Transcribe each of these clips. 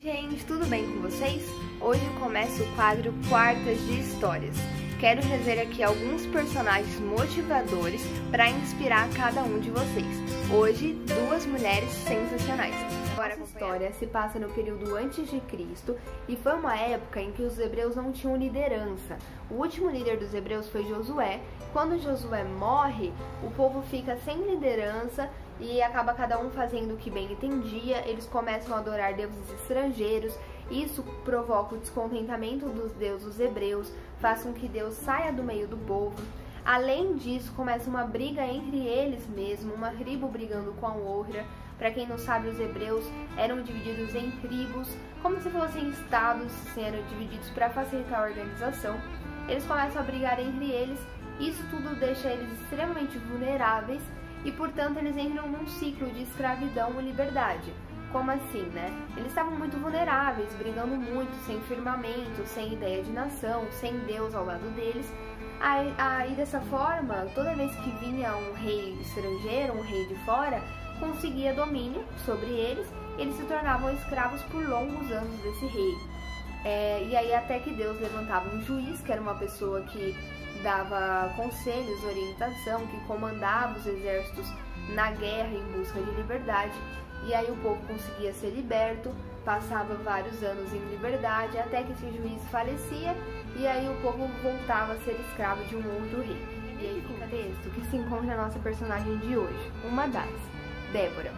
Gente, tudo bem com vocês? Hoje começa o quadro Quartas de Histórias. Quero trazer aqui alguns personagens motivadores para inspirar cada um de vocês. Hoje, duas mulheres sensacionais. Agora a história se passa no período antes de Cristo e foi uma época em que os hebreus não tinham liderança. O último líder dos hebreus foi Josué. Quando Josué morre, o povo fica sem liderança e acaba cada um fazendo o que bem entendia. Eles começam a adorar deuses estrangeiros. Isso provoca o descontentamento dos deuses hebreus, faz com que Deus saia do meio do povo. Além disso, começa uma briga entre eles mesmos, uma tribo brigando com a outra. Para quem não sabe, os hebreus eram divididos em tribos, como se fossem estados, sendo divididos para facilitar a organização. Eles começam a brigar entre eles. Isso tudo deixa eles extremamente vulneráveis e, portanto, eles entram num ciclo de escravidão e liberdade. Como assim, né? Eles estavam muito vulneráveis, brigando muito, sem firmamento, sem ideia de nação, sem Deus ao lado deles. Aí dessa forma, toda vez que vinha um rei estrangeiro, um rei de fora, conseguia domínio sobre eles, eles se tornavam escravos por longos anos desse rei. E aí até que Deus levantava um juiz, que era uma pessoa que dava conselhos, orientação, que comandava os exércitos na guerra em busca de liberdade. E aí o povo conseguia ser liberto, passava vários anos em liberdade, até que esse juiz falecia, e aí o povo voltava a ser escravo de um outro rei. E aí fica o texto que se encontra a nossa personagem de hoje, uma das, Débora.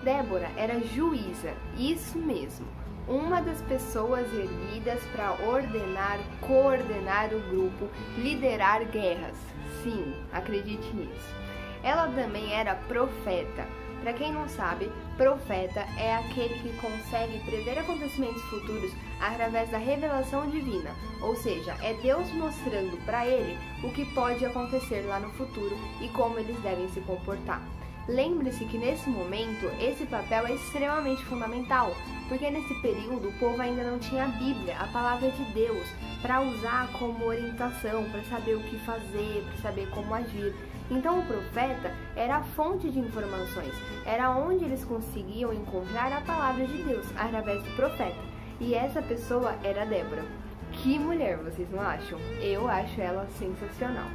Débora era juíza, isso mesmo, uma das pessoas erguidas para ordenar, coordenar o grupo, liderar guerras. Sim, acredite nisso. Ela também era profeta. Para quem não sabe, profeta é aquele que consegue prever acontecimentos futuros através da revelação divina, ou seja, é Deus mostrando para ele o que pode acontecer lá no futuro e como eles devem se comportar. Lembre-se que nesse momento esse papel é extremamente fundamental, porque nesse período o povo ainda não tinha a Bíblia, a palavra de Deus, para usar como orientação, para saber o que fazer, para saber como agir. Então o profeta era a fonte de informações, era onde eles conseguiam encontrar a palavra de Deus, através do profeta. E essa pessoa era Débora. Que mulher, vocês não acham? Eu acho ela sensacional.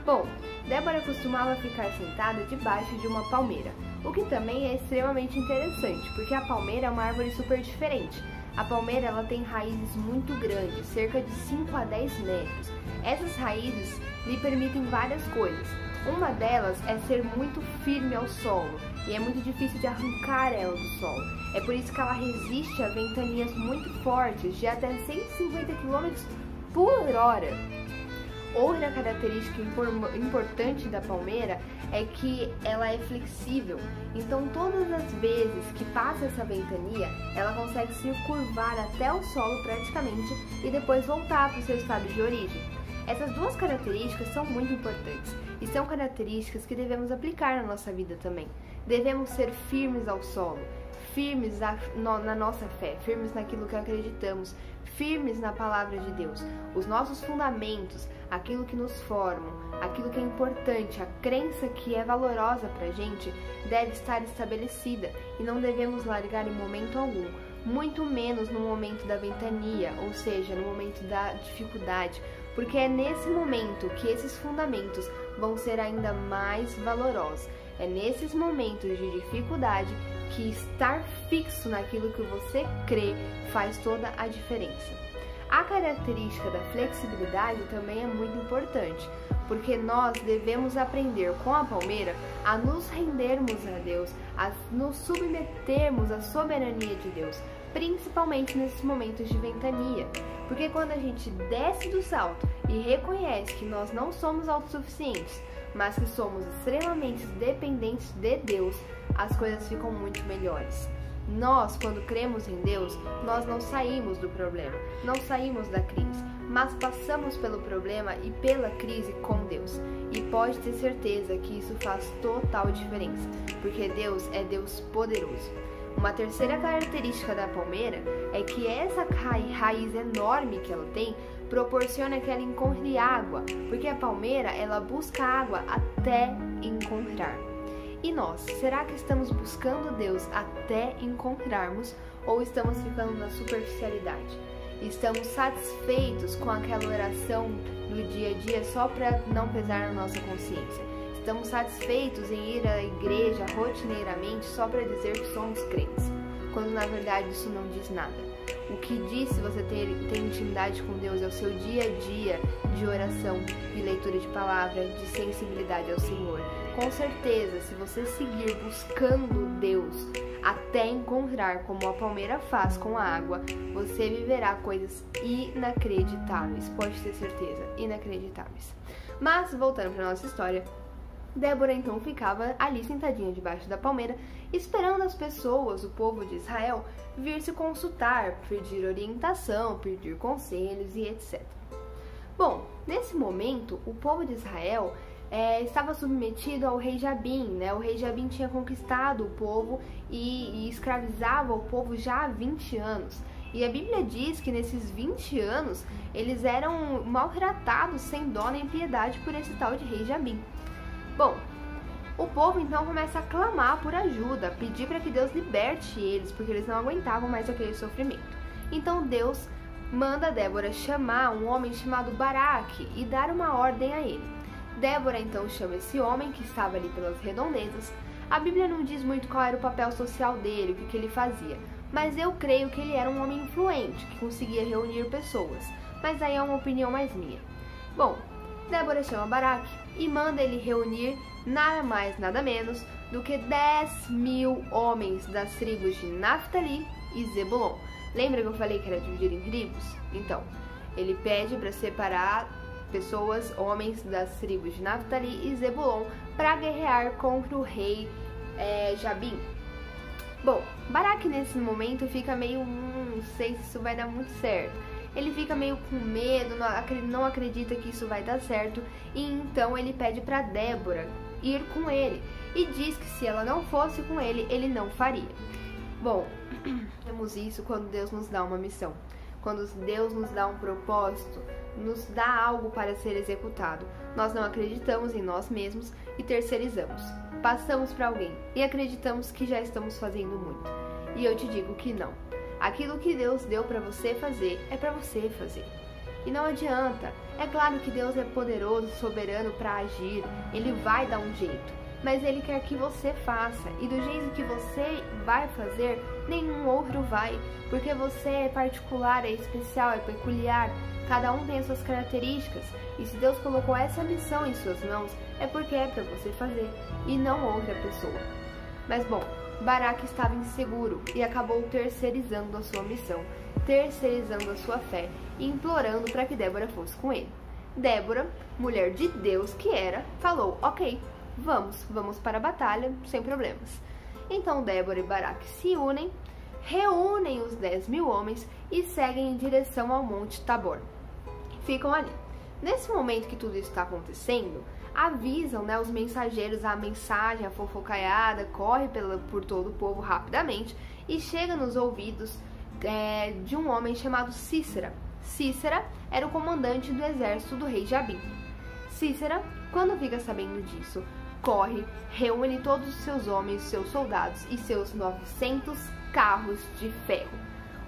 Bom, Débora costumava ficar sentada debaixo de uma palmeira, o que também é extremamente interessante, porque a palmeira é uma árvore super diferente. A palmeira ela tem raízes muito grandes, cerca de 5 a 10 metros. Essas raízes lhe permitem várias coisas. Uma delas é ser muito firme ao solo, e é muito difícil de arrancar ela do solo. É por isso que ela resiste a ventanias muito fortes, de até 150 km por hora. Outra característica importante da palmeira é que ela é flexível, então todas as vezes que passa essa ventania, ela consegue se curvar até o solo praticamente e depois voltar para o seu estado de origem. Essas duas características são muito importantes e são características que devemos aplicar na nossa vida também. Devemos ser firmes ao solo, firmes na nossa fé, firmes naquilo que acreditamos, firmes na palavra de Deus. Os nossos fundamentos, aquilo que nos formam, aquilo que é importante, a crença que é valorosa para a gente, deve estar estabelecida e não devemos largar em momento algum, muito menos no momento da ventania, ou seja, no momento da dificuldade, porque é nesse momento que esses fundamentos vão ser ainda mais valorosos. É nesses momentos de dificuldade que estar fixo naquilo que você crê faz toda a diferença. A característica da flexibilidade também é muito importante, porque nós devemos aprender com a palmeira a nos rendermos a Deus, a nos submetermos à soberania de Deus, principalmente nesses momentos de ventania. Porque quando a gente desce do salto e reconhece que nós não somos autossuficientes, mas que somos extremamente dependentes de Deus, as coisas ficam muito melhores. Nós, quando cremos em Deus, nós não saímos do problema, não saímos da crise, mas passamos pelo problema e pela crise com Deus. E pode ter certeza que isso faz total diferença, porque Deus é Deus poderoso. Uma terceira característica da palmeira é que essa raiz enorme que ela tem proporciona que ela encontre água, porque a palmeira ela busca água até encontrar. E nós, será que estamos buscando Deus até encontrarmos ou estamos ficando na superficialidade? Estamos satisfeitos com aquela oração do dia a dia só para não pesar na nossa consciência? Estamos satisfeitos em ir à igreja rotineiramente só para dizer que somos crentes, quando na verdade isso não diz nada? O que diz se você ter intimidade com Deus é o seu dia a dia de oração, de leitura de palavra, de sensibilidade ao Senhor. Com certeza, se você seguir buscando Deus até encontrar, como a palmeira faz com a água, você viverá coisas inacreditáveis, pode ter certeza, inacreditáveis. Mas, voltando para nossa história, Débora então ficava ali sentadinha debaixo da palmeira, esperando as pessoas, o povo de Israel, vir se consultar, pedir orientação, pedir conselhos e etc. Bom, nesse momento, o povo de Israel estava submetido ao rei Jabim, né? O rei Jabim tinha conquistado o povo e escravizava o povo já há 20 anos. E a Bíblia diz que nesses 20 anos, eles eram maltratados sem dó nem piedade por esse tal de rei Jabim. Bom, o povo então começa a clamar por ajuda, a pedir para que Deus liberte eles, porque eles não aguentavam mais aquele sofrimento. Então Deus manda Débora chamar um homem chamado Baraque e dar uma ordem a ele. Débora então chama esse homem que estava ali pelas redondezas. A Bíblia não diz muito qual era o papel social dele, o que ele fazia, mas eu creio que ele era um homem influente, que conseguia reunir pessoas, mas aí é uma opinião mais minha. Bom, Débora chama Baraque e manda ele reunir nada mais, nada menos do que 10.000 homens das tribos de Naftali e Zebulon. Lembra que eu falei que era dividido em tribos? Então, ele pede para separar pessoas, homens das tribos de Naftali e Zebulon para guerrear contra o rei Jabim. Bom, Baraque nesse momento fica meio, não sei se isso vai dar muito certo. Ele fica meio com medo, não acredita que isso vai dar certo, e então ele pede para Débora ir com ele, e diz que se ela não fosse com ele, ele não faria. Bom, temos isso quando Deus nos dá uma missão, quando Deus nos dá um propósito, nos dá algo para ser executado. Nós não acreditamos em nós mesmos e terceirizamos, passamos para alguém e acreditamos que já estamos fazendo muito. E eu te digo que não. Aquilo que Deus deu para você fazer é para você fazer. E não adianta. É claro que Deus é poderoso, soberano para agir. Ele vai dar um jeito. Mas Ele quer que você faça. E do jeito que você vai fazer, nenhum outro vai. Porque você é particular, é especial, é peculiar. Cada um tem as suas características. E se Deus colocou essa missão em suas mãos, é porque é para você fazer. E não outra pessoa. Mas bom, Baraque estava inseguro e acabou terceirizando a sua missão, terceirizando a sua fé e implorando para que Débora fosse com ele. Débora, mulher de Deus que era, falou: ok, vamos para a batalha, sem problemas. Então Débora e Baraque se unem, reúnem os 10.000 homens e seguem em direção ao Monte Tabor. Ficam ali. Nesse momento que tudo isso está acontecendo, avisam, né, os mensageiros, a mensagem, a fofocaiada, corre por todo o povo rapidamente e chega nos ouvidos de um homem chamado Cícera. Cícera era o comandante do exército do rei Jabim. Cícera, quando fica sabendo disso, corre, reúne todos os seus homens, seus soldados e seus 900 carros de ferro.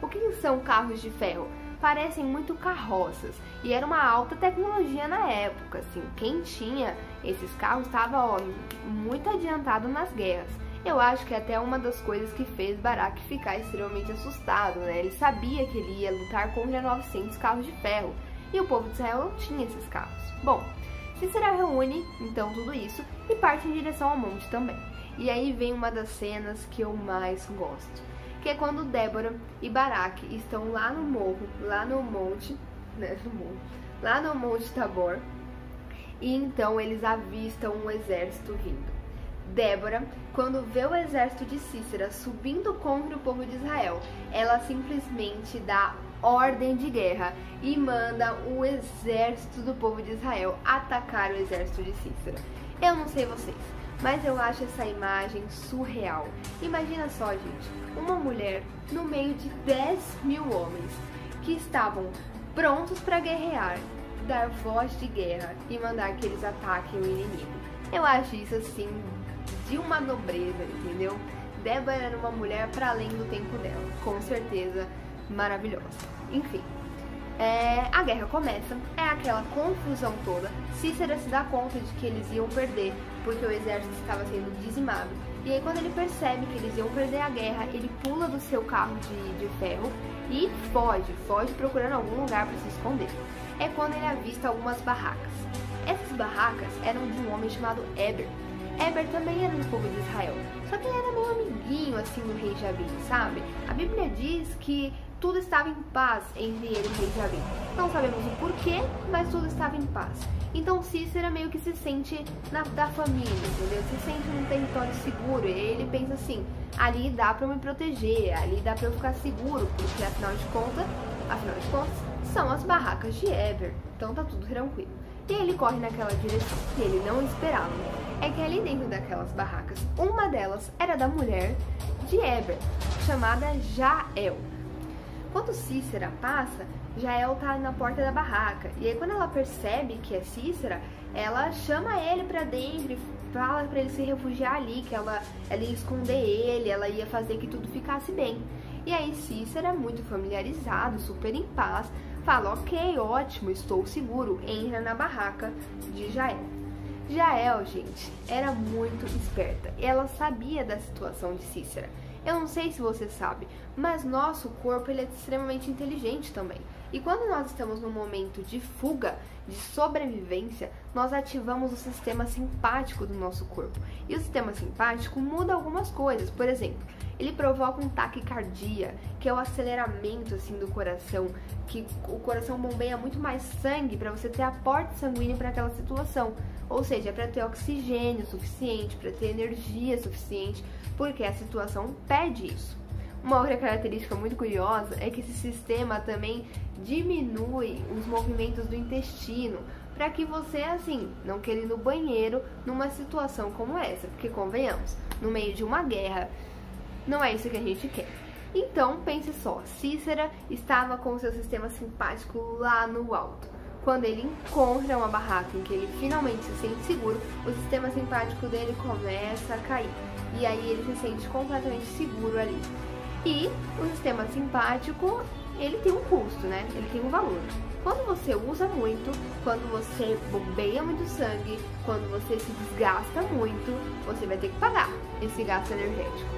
O que são carros de ferro? Parecem muito carroças e era uma alta tecnologia na época, assim, quem tinha esses carros estava muito adiantado nas guerras. Eu acho que até uma das coisas que fez Baraque ficar extremamente assustado, né? Ele sabia que ele ia lutar contra 900 carros de ferro e o povo de Israel não tinha esses carros. Bom, Cícera reúne então tudo isso e parte em direção ao monte também. E aí vem uma das cenas que eu mais gosto, que é quando Débora e Baraque estão lá no morro, lá no monte Tabor, e então eles avistam um exército vindo. Débora, quando vê o exército de Cícera subindo contra o povo de Israel, ela simplesmente dá ordem de guerra e manda o exército do povo de Israel atacar o exército de Cícera. Eu não sei vocês, mas eu acho essa imagem surreal. Imagina só, gente, uma mulher no meio de 10.000 homens que estavam prontos para guerrear, dar voz de guerra e mandar que eles ataquem o inimigo. Eu acho isso assim de uma nobreza, entendeu? Débora era uma mulher para além do tempo dela, com certeza maravilhosa. Enfim, a guerra começa, é aquela confusão toda. Cícera se dá conta de que eles iam perder, porque o exército estava sendo dizimado. E aí quando ele percebe que eles iam perder a guerra, ele pula do seu carro de ferro e foge procurando algum lugar para se esconder. É quando ele avista algumas barracas. Essas barracas eram de um homem chamado Eber. Eber também era do povo de Israel, só que ele era meio amiguinho assim do rei Jabim, sabe? A Bíblia diz que tudo estava em paz entre ele e o rei Jabim. Não sabemos o porquê, mas tudo estava em paz. Então Cícera meio que se sente da família, entendeu? Se sente num território seguro. E ele pensa assim, ali dá pra eu me proteger, ali dá pra eu ficar seguro, porque afinal de contas, são as barracas de Eber. Então tá tudo tranquilo. E ele corre naquela direção que ele não esperava. É que ali dentro daquelas barracas, uma delas era da mulher de Eber, chamada Jael. Quando Cícera passa, Jael tá na porta da barraca. E aí quando ela percebe que é Cícera, ela chama ele pra dentro e fala pra ele se refugiar ali, que ela ia esconder ele, ela ia fazer que tudo ficasse bem. E aí Cícera, muito familiarizado, super em paz, fala, ok, ótimo, estou seguro, entra na barraca de Jael. Jael, gente, era muito esperta e ela sabia da situação de Cícera. Eu não sei se você sabe, mas nosso corpo ele é extremamente inteligente também. E quando nós estamos num momento de fuga, de sobrevivência, nós ativamos o sistema simpático do nosso corpo. E o sistema simpático muda algumas coisas. Por exemplo, ele provoca um taquicardia, que é o aceleramento assim do coração, que o coração bombeia muito mais sangue para você ter aporte sanguíneo para aquela situação. Ou seja, para ter oxigênio suficiente, para ter energia suficiente, porque a situação pede isso. Uma outra característica muito curiosa é que esse sistema também diminui os movimentos do intestino, para que você, assim, não queira ir no banheiro numa situação como essa, porque convenhamos, no meio de uma guerra, não é isso que a gente quer. Então, pense só, Cícera estava com o seu sistema simpático lá no alto. Quando ele encontra uma barraca em que ele finalmente se sente seguro, o sistema simpático dele começa a cair. E aí ele se sente completamente seguro ali. E o sistema simpático, ele tem um custo, né? Ele tem um valor. Quando você usa muito, quando você bombeia muito sangue, quando você se desgasta muito, você vai ter que pagar esse gasto energético.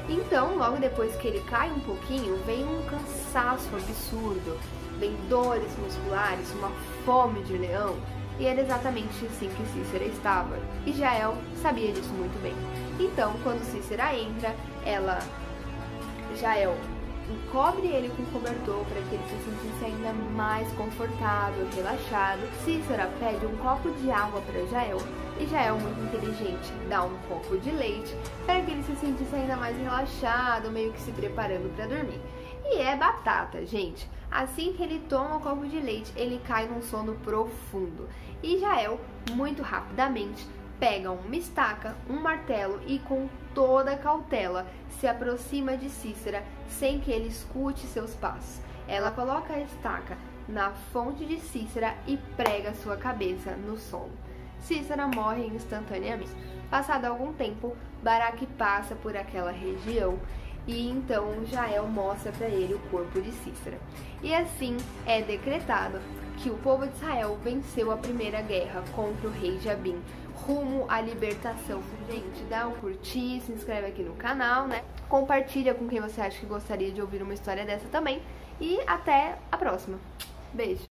Então, logo depois que ele cai um pouquinho, vem um cansaço absurdo, vem dores musculares, uma fome de leão, e era exatamente assim que Cícera estava. E Jael sabia disso muito bem. Então, quando Cícera entra, Jael encobre ele com cobertor para que ele se sentisse ainda mais confortável, relaxado. Cícera pede um copo de água para Jael e Jael, muito inteligente, dá um copo de leite para que ele se sentisse ainda mais relaxado, meio que se preparando para dormir. E é batata, gente. Assim que ele toma o copo de leite, ele cai num sono profundo. E Jael, muito rapidamente, pega uma estaca, um martelo e com toda cautela se aproxima de Cícera sem que ele escute seus passos. Ela coloca a estaca na fonte de Cícera e prega sua cabeça no solo. Cícera morre instantaneamente. Passado algum tempo, Baraque passa por aquela região e então Jael mostra para ele o corpo de Cícera. E assim é decretado que o povo de Israel venceu a primeira guerra contra o rei Jabim, rumo à libertação. Gente, dá um curtir, se inscreve aqui no canal, né? Compartilha com quem você acha que gostaria de ouvir uma história dessa também. E até a próxima. Beijo!